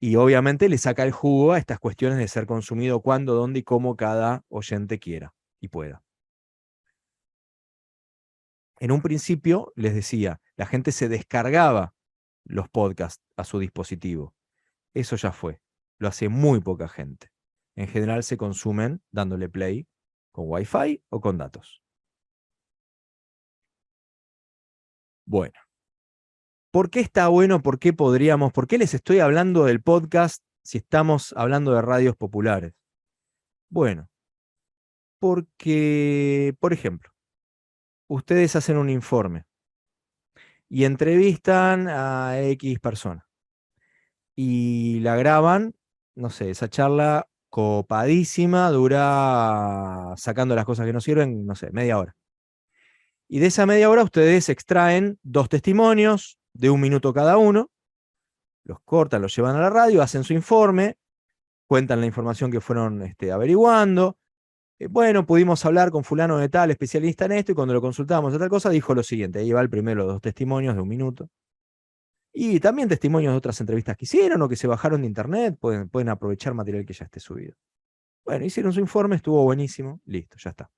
Y obviamente le saca el jugo a estas cuestiones de ser consumido cuando, dónde y cómo cada oyente quiera y pueda. En un principio, les decía, la gente se descargaba los podcasts a su dispositivo. Eso ya fue. Lo hace muy poca gente. En general se consumen dándole play con Wi-Fi o con datos. Bueno. ¿Por qué está bueno? ¿Por qué podríamos? ¿Por qué les estoy hablando del podcast si estamos hablando de radios populares? Bueno, porque, por ejemplo, ustedes hacen un informe y entrevistan a X persona y la graban, no sé, esa charla copadísima dura, sacando las cosas que no sirven, no sé, media hora. Y de esa media hora ustedes extraen 2 testimonios de 1 minuto cada uno, los cortan, los llevan a la radio, hacen su informe, cuentan la información que fueron averiguando. Bueno, pudimos hablar con fulano de tal, especialista en esto, y cuando lo consultábamos de tal cosa, dijo lo siguiente. Ahí va el primero, 2 testimonios de 1 minuto. Y también testimonios de otras entrevistas que hicieron o que se bajaron de internet, pueden aprovechar material que ya esté subido. Bueno, hicieron su informe, estuvo buenísimo, listo, ya está.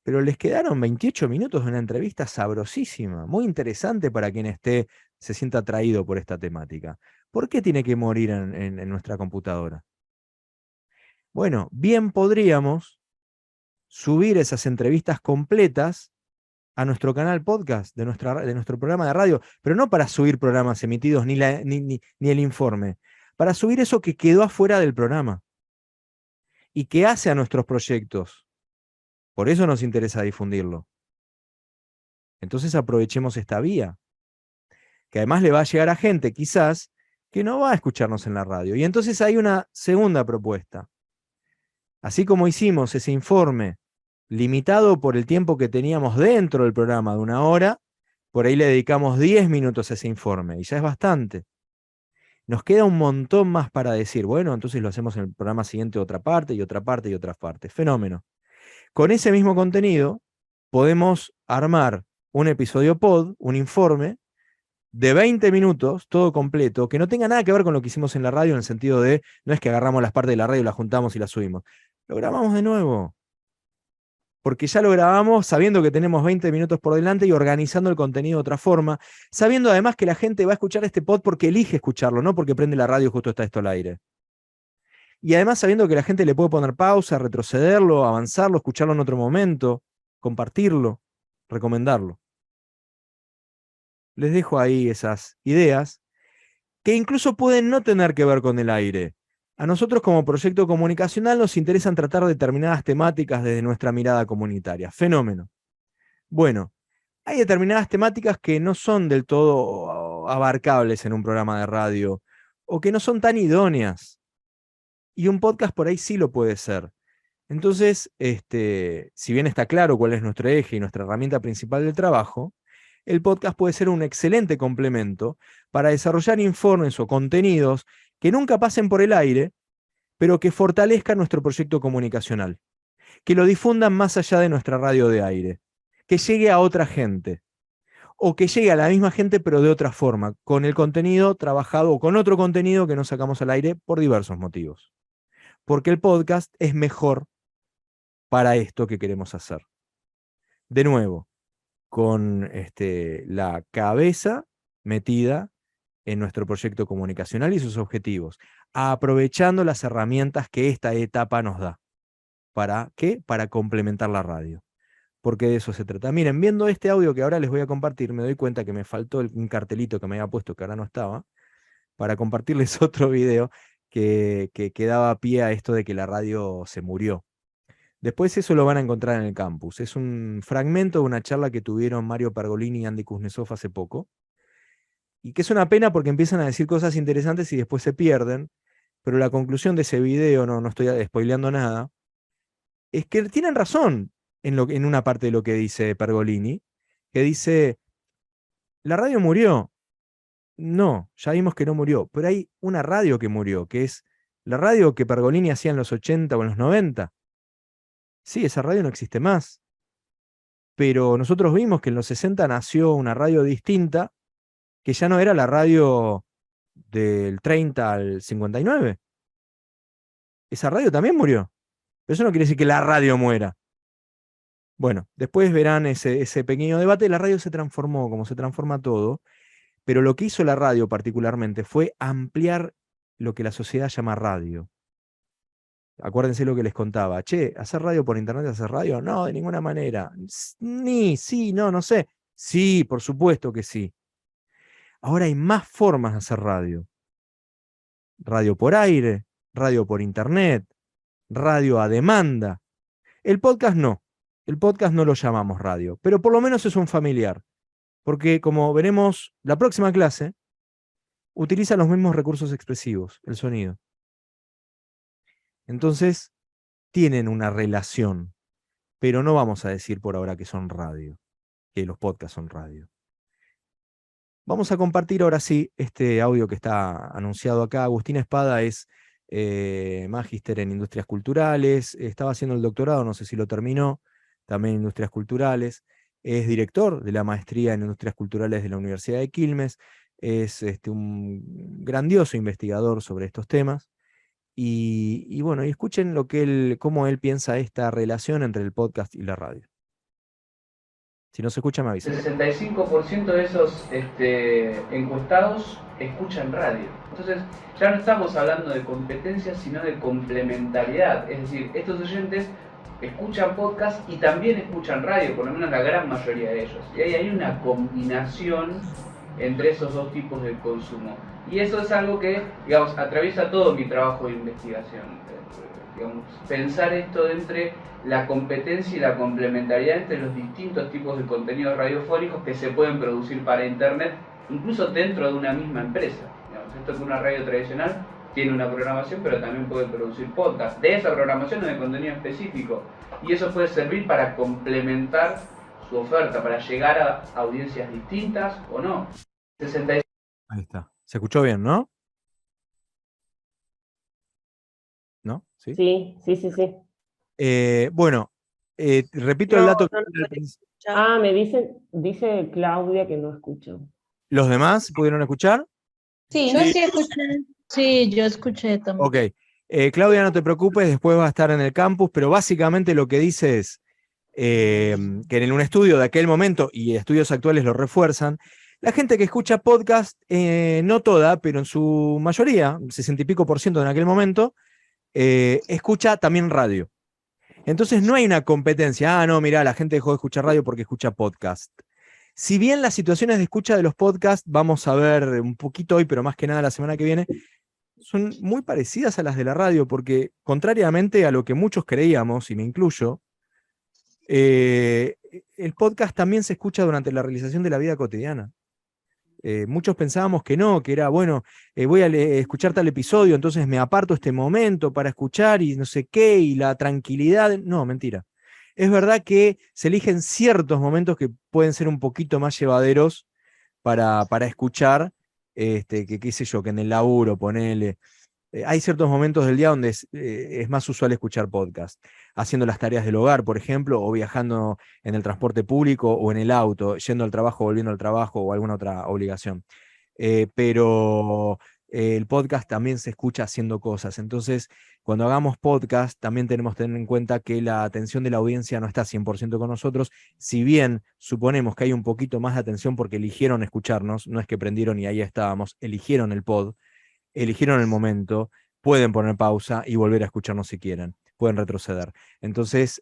Pero les quedaron 28 minutos de una entrevista sabrosísima, muy interesante para quien se sienta atraído por esta temática. ¿Por qué tiene que morir en nuestra computadora? Bueno, bien podríamos subir esas entrevistas completas a nuestro canal podcast de nuestro programa de radio, pero no para subir programas emitidos ni el informe, para subir eso que quedó afuera del programa y que hace a nuestros proyectos. Por eso nos interesa difundirlo. Entonces aprovechemos esta vía, que además le va a llegar a gente quizás que no va a escucharnos en la radio. Y entonces hay una segunda propuesta. Así como hicimos ese informe limitado por el tiempo que teníamos dentro del programa de 1 hora, por ahí le dedicamos 10 minutos a ese informe, y ya es bastante. Nos queda un montón más para decir. Bueno, entonces lo hacemos en el programa siguiente otra parte, y otra parte, y otra parte. Fenómeno. Con ese mismo contenido, podemos armar un episodio pod, un informe, de 20 minutos, todo completo, que no tenga nada que ver con lo que hicimos en la radio, en el sentido de, no es que agarramos las partes de la radio, las juntamos y las subimos. Lo grabamos de nuevo. Porque ya lo grabamos sabiendo que tenemos 20 minutos por delante y organizando el contenido de otra forma, sabiendo además que la gente va a escuchar este pod porque elige escucharlo, no porque prende la radio y justo está esto al aire. Y además sabiendo que la gente le puede poner pausa, retrocederlo, avanzarlo, escucharlo en otro momento, compartirlo, recomendarlo. Les dejo ahí esas ideas que incluso pueden no tener que ver con el aire. A nosotros como proyecto comunicacional nos interesan tratar determinadas temáticas desde nuestra mirada comunitaria. Fenómeno. Bueno, hay determinadas temáticas que no son del todo abarcables en un programa de radio o que no son tan idóneas. Y un podcast por ahí sí lo puede ser. Entonces, si bien está claro cuál es nuestro eje y nuestra herramienta principal del trabajo, el podcast puede ser un excelente complemento para desarrollar informes o contenidos que nunca pasen por el aire, pero que fortalezcan nuestro proyecto comunicacional, que lo difundan más allá de nuestra radio de aire, que llegue a otra gente, o que llegue a la misma gente pero de otra forma, con el contenido trabajado o con otro contenido que no sacamos al aire por diversos motivos. Porque el podcast es mejor para esto que queremos hacer. De nuevo, con la cabeza metida en nuestro proyecto comunicacional y sus objetivos, aprovechando las herramientas que esta etapa nos da. ¿Para qué? Para complementar la radio. Porque de eso se trata. Miren, viendo este audio que ahora les voy a compartir, me doy cuenta que me faltó un cartelito que me había puesto que ahora no estaba, para compartirles otro video que daba pie a esto de que la radio se murió. Después eso lo van a encontrar en el campus. Es un fragmento de una charla que tuvieron Mario Pergolini y Andy Kuznetsov hace poco. Y que es una pena porque empiezan a decir cosas interesantes y después se pierden. Pero la conclusión de ese video, no estoy spoileando nada, es que tienen razón en una parte de lo que dice Pergolini, que dice, la radio murió. No, ya vimos que no murió, pero hay una radio que murió, que es la radio que Pergolini hacía en los 80 o en los 90. Sí, esa radio no existe más. Pero nosotros vimos que en los 60 nació una radio distinta, que ya no era la radio del 30 al 59. Esa radio también murió. Pero eso no quiere decir que la radio muera. Bueno, después verán ese pequeño debate. La radio se transformó, como se transforma todo, pero lo que hizo la radio particularmente fue ampliar lo que la sociedad llama radio. Acuérdense lo que les contaba. Che, ¿hacer radio por internet, hacer radio? No, de ninguna manera. Ni, sí, no, no sé. Sí, por supuesto que sí. Ahora hay más formas de hacer radio. Radio por aire, radio por internet, radio a demanda. El podcast no. El podcast no lo llamamos radio, pero por lo menos es un familiar. Porque como veremos, la próxima clase utiliza los mismos recursos expresivos, el sonido. Entonces, tienen una relación, pero no vamos a decir por ahora que son radio, que los podcasts son radio. Vamos a compartir ahora sí este audio que está anunciado acá. Agustín Espada es magíster en Industrias Culturales, estaba haciendo el doctorado, no sé si lo terminó, también en Industrias Culturales, es director de la maestría en Industrias Culturales de la Universidad de Quilmes, es un grandioso investigador sobre estos temas. Y bueno, y escuchen cómo él piensa esta relación entre el podcast y la radio. Si no se escucha, me avisa. El 65% de esos encuestados escuchan radio. Entonces, ya no estamos hablando de competencia, sino de complementariedad. Es decir, estos oyentes escuchan podcast y también escuchan radio, por lo menos la gran mayoría de ellos. Y ahí hay una combinación entre esos dos tipos de consumo. Y eso es algo que, digamos, atraviesa todo mi trabajo de investigación. Digamos, pensar esto de entre la competencia y la complementariedad entre los distintos tipos de contenidos radiofónicos que se pueden producir para internet, incluso dentro de una misma empresa. Digamos, esto que una radio tradicional tiene una programación, pero también puede producir podcast de esa programación o de contenido específico. Y eso puede servir para complementar su oferta, para llegar a audiencias distintas o no. 66. Ahí está. ¿Se escuchó bien, no? ¿No? ¿Sí? Sí. Bueno, repito el dato. Me dice Claudia que no escuchó. ¿Los demás pudieron escuchar? Sí, Sí. sí escuché. Sí, yo escuché también. Ok. Claudia, no te preocupes, después va a estar en el campus, pero básicamente lo que dice es que en un estudio de aquel momento, y estudios actuales lo refuerzan, la gente que escucha podcast, no toda, pero en su mayoría, 60 y pico % en aquel momento, escucha también radio. Entonces no hay una competencia. No, mirá, la gente dejó de escuchar radio porque escucha podcast. Si bien las situaciones de escucha de los podcasts, vamos a ver un poquito hoy, pero más que nada la semana que viene, son muy parecidas a las de la radio, porque contrariamente a lo que muchos creíamos, y me incluyo, el podcast también se escucha durante la realización de la vida cotidiana. Muchos pensábamos que no, que era, bueno, voy a escuchar tal episodio, entonces me aparto este momento para escuchar y no sé qué, y la tranquilidad. No, mentira. Es verdad que se eligen ciertos momentos que pueden ser un poquito más llevaderos para escuchar, que qué sé yo, que en el laburo, ponele. Hay ciertos momentos del día donde es más usual escuchar podcast, haciendo las tareas del hogar, por ejemplo, o viajando en el transporte público o en el auto, yendo al trabajo, volviendo al trabajo o alguna otra obligación. Pero el podcast también se escucha haciendo cosas. Entonces, cuando hagamos podcast, también tenemos que tener en cuenta que la atención de la audiencia no está 100% con nosotros. Si bien suponemos que hay un poquito más de atención porque eligieron escucharnos, no es que prendieron y ahí estábamos, eligieron el pod, eligieron el momento, pueden poner pausa y volver a escucharnos si quieren, pueden retroceder. Entonces,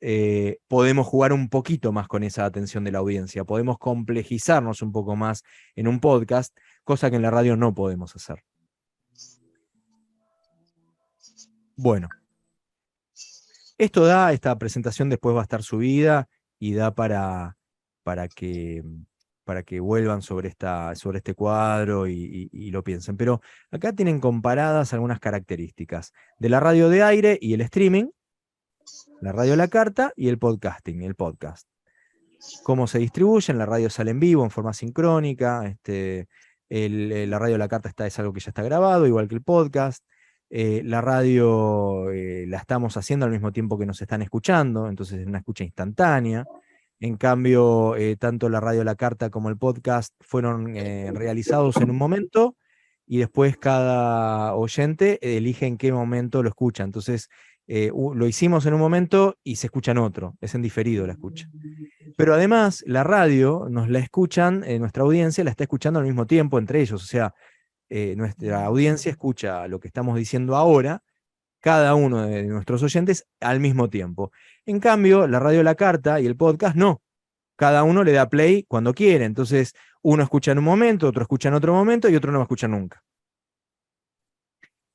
podemos jugar un poquito más con esa atención de la audiencia, podemos complejizarnos un poco más en un podcast, cosa que en la radio no podemos hacer. Bueno, esta presentación después va a estar subida y da para que vuelvan sobre este cuadro y lo piensen. Pero acá tienen comparadas algunas características de la radio de aire y el streaming, la radio a la carta y el podcasting, el podcast. Cómo se distribuyen, la radio sale en vivo, en forma sincrónica, la radio a la carta es algo que ya está grabado, igual que el podcast. La radio la estamos haciendo al mismo tiempo que nos están escuchando, entonces es una escucha instantánea. En cambio, tanto la radio a la carta como el podcast fueron realizados en un momento y después cada oyente elige en qué momento lo escucha. Entonces, lo hicimos en un momento y se escucha en otro, es en diferido la escucha. Pero además, la radio nos la escuchan, nuestra audiencia la está escuchando al mismo tiempo entre ellos, o sea, nuestra audiencia escucha lo que estamos diciendo ahora, cada uno de nuestros oyentes al mismo tiempo. En cambio, la radio a la carta y el podcast no. Cada uno le da play cuando quiere. Entonces, uno escucha en un momento, otro escucha en otro momento y otro no escucha nunca.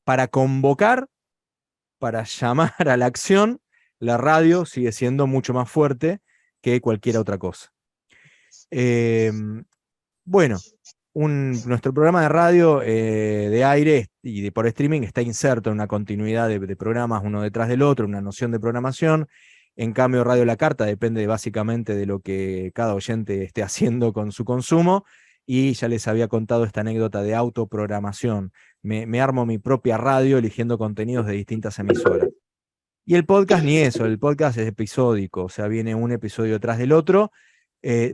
Para convocar, para llamar a la acción, la radio sigue siendo mucho más fuerte que cualquier otra cosa. Bueno, nuestro programa de radio de aire y por streaming está inserto en una continuidad de programas uno detrás del otro, una noción de programación. En cambio, Radio La Carta depende básicamente de lo que cada oyente esté haciendo con su consumo, y ya les había contado esta anécdota de autoprogramación. Me armo mi propia radio eligiendo contenidos de distintas emisoras. Y el podcast ni eso, el podcast es episódico, o sea, viene un episodio tras del otro,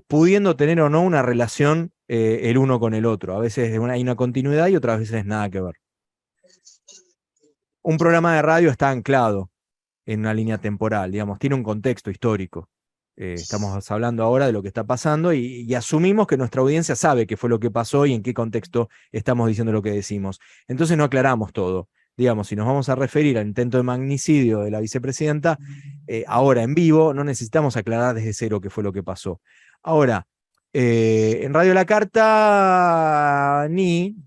pudiendo tener o no una relación el uno con el otro. A veces hay una continuidad y otras veces nada que ver. Un programa de radio está anclado en una línea temporal, digamos, tiene un contexto histórico. Estamos hablando ahora de lo que está pasando y asumimos que nuestra audiencia sabe qué fue lo que pasó y en qué contexto estamos diciendo lo que decimos. Entonces no aclaramos todo. Digamos, si nos vamos a referir al intento de magnicidio de la vicepresidenta, ahora en vivo, no necesitamos aclarar desde cero qué fue lo que pasó. Ahora, en Radio La Carta,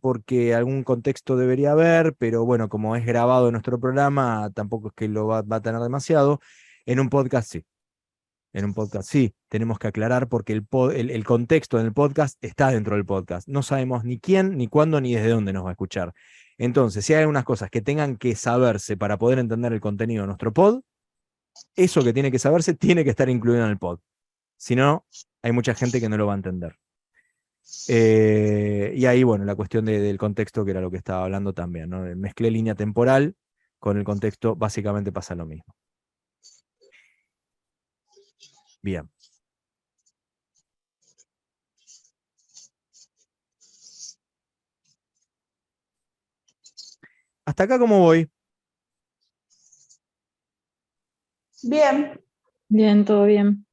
porque algún contexto debería haber, pero bueno, como es grabado en nuestro programa, tampoco es que lo va a tener demasiado. En un podcast sí. En un podcast sí, tenemos que aclarar porque el contexto en el podcast está dentro del podcast. No sabemos ni quién, ni cuándo, ni desde dónde nos va a escuchar. Entonces, si hay algunas cosas que tengan que saberse para poder entender el contenido de nuestro pod, eso que tiene que saberse tiene que estar incluido en el pod. Si no, hay mucha gente que no lo va a entender. Y ahí, bueno, la cuestión del contexto, que era lo que estaba hablando también, ¿no? Mezclé línea temporal con el contexto, básicamente pasa lo mismo. Bien. ¿Hasta acá cómo voy? Bien. Bien, todo bien.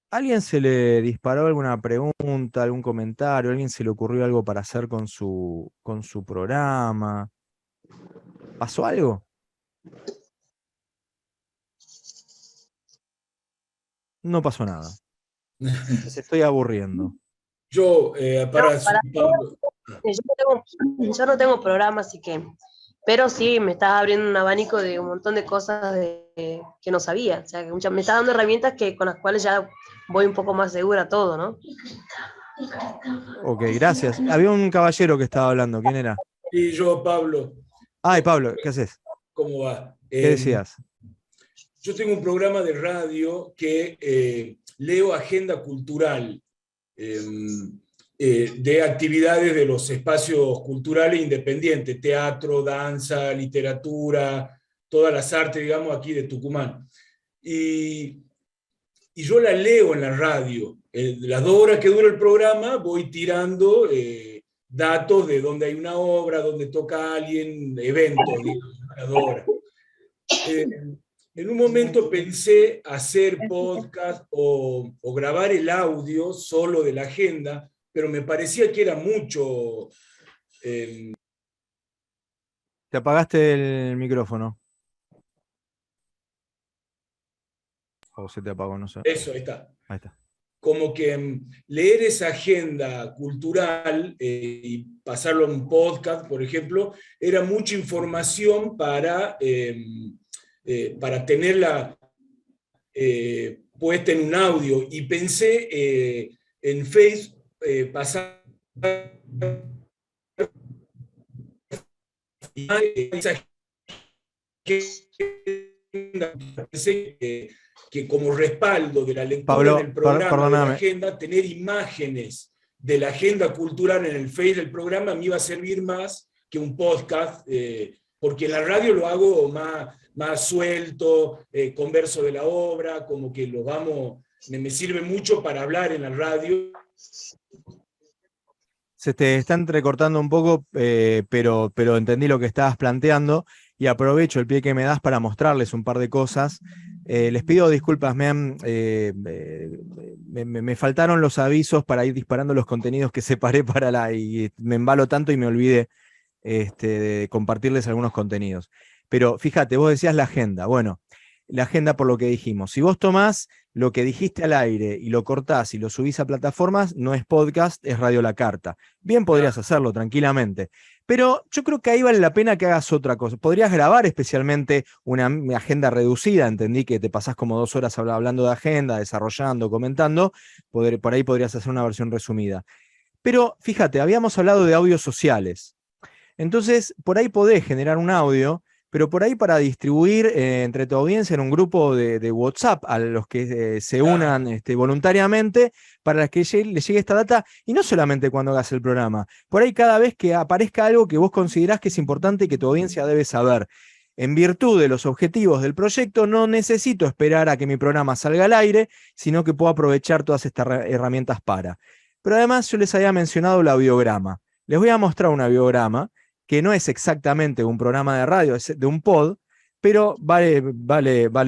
¿A alguien se le disparó alguna pregunta, algún comentario? ¿A alguien se le ocurrió algo para hacer con su programa? ¿Pasó algo? No pasó nada. Les estoy aburriendo. Yo, Pablo. Yo no tengo programa, así que... Pero sí, me estás abriendo un abanico de un montón de cosas que no sabía. O sea, que me estás dando herramientas con las cuales ya voy un poco más segura a todo, ¿no? Ok, gracias. Había un caballero que estaba hablando. ¿Quién era? y yo, Pablo, Ay, Pablo, ¿qué haces? ¿cómo va? ¿Qué decías? Yo tengo un programa de radio que leo agenda cultural de actividades de los espacios culturales independientes, teatro, danza, literatura, todas las artes, digamos, aquí de Tucumán. Y yo la leo en la radio. Las 2 horas que dura el programa voy tirando datos de dónde hay una obra, dónde toca alguien, eventos, digamos, a las 2 horas. En un momento pensé hacer podcast o grabar el audio solo de la agenda, pero me parecía que era mucho. Te apagaste el micrófono. O se te apagó, no sé. Eso, ahí está. Ahí está. Como que leer esa agenda cultural y pasarlo en un podcast, por ejemplo, era mucha información para tenerla puesta en un audio. Y pensé en Facebook pasar esa agenda, que como respaldo de la lectura Pablo, del programa, perdóname, de la agenda, tener imágenes de la agenda cultural en el Face del programa me iba a servir más que un podcast, porque en la radio lo hago más suelto, converso de la obra, como que lo vamos, me sirve mucho para hablar en la radio. Se te está entrecortando un poco, pero entendí lo que estabas planteando y aprovecho el pie que me das para mostrarles un par de cosas. Les pido disculpas, me faltaron los avisos para ir disparando los contenidos que separé y me embalo tanto y me olvidé de compartirles algunos contenidos. Pero fíjate, vos decías la agenda. Bueno, la agenda por lo que dijimos. Si vos tomás lo que dijiste al aire y lo cortás y lo subís a plataformas, no es podcast, es Radio La Carta. Bien podrías hacerlo tranquilamente. Pero yo creo que ahí vale la pena que hagas otra cosa. Podrías grabar especialmente una agenda reducida. Entendí que te pasás como 2 horas hablando de agenda, desarrollando, comentando. Por ahí podrías hacer una versión resumida. Pero fíjate, habíamos hablado de audios sociales. Entonces, por ahí podés generar un audio, pero por ahí para distribuir entre tu audiencia en un grupo de WhatsApp a los que se unan voluntariamente para que les llegue esta data, y no solamente cuando hagas el programa, por ahí cada vez que aparezca algo que vos considerás que es importante y que tu audiencia debe saber. En virtud de los objetivos del proyecto, no necesito esperar a que mi programa salga al aire, sino que puedo aprovechar todas estas herramientas para. Pero además yo les había mencionado el audiograma. Les voy a mostrar un audiograma que no es exactamente un programa de radio, es de un pod, pero vale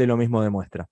lo mismo de muestra.